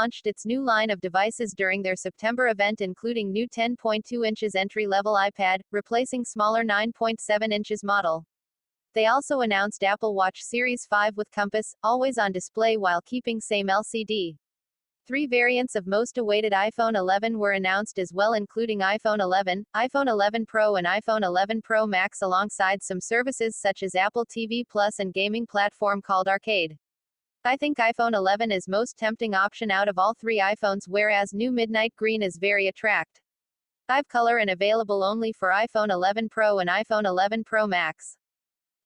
launched its new line of devices during their September event, including new 10.2 inches entry-level iPad, replacing smaller 9.7 inches model. They also announced Apple Watch Series 5 with Compass, always on display while keeping same LCD. 3 variants of most awaited iPhone 11 were announced as well, including iPhone 11, iPhone 11 Pro and iPhone 11 Pro Max, alongside some services such as Apple TV Plus and gaming platform called Arcade. I think iPhone 11 is most tempting option out of all 3 iPhones, whereas new midnight green is very attract. I've color and available only for iPhone 11 Pro and iPhone 11 Pro Max.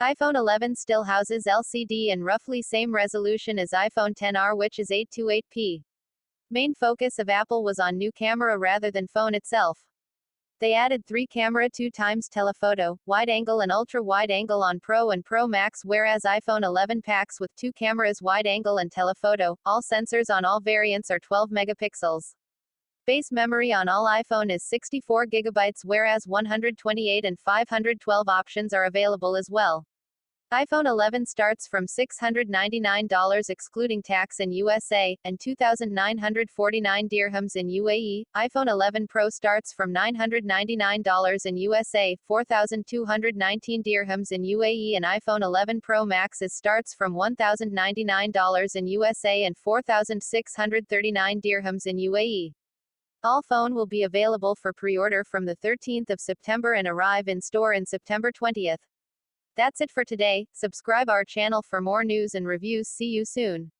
iPhone 11 still houses LCD and roughly same resolution as iPhone XR, which is 828p. Main focus of Apple was on new camera rather than phone itself. They added 3 camera 2x telephoto, wide angle and ultra wide angle on Pro and Pro Max, whereas iPhone 11 packs with 2 cameras, wide angle and telephoto. All sensors on all variants are 12 megapixels. Base memory on all iPhone is 64 GB, whereas 128 and 512 options are available as well. iPhone 11 starts from $699 excluding tax in USA, and 2,949 dirhams in UAE. iPhone 11 Pro starts from $999 in USA, 4,219 dirhams in UAE, and iPhone 11 Pro Max starts from $1,099 in USA and 4,639 dirhams in UAE. All phone will be available for pre-order from the 13th of September and arrive in store in September 20th. That's it for today. Subscribe our channel for more news and reviews. See you soon.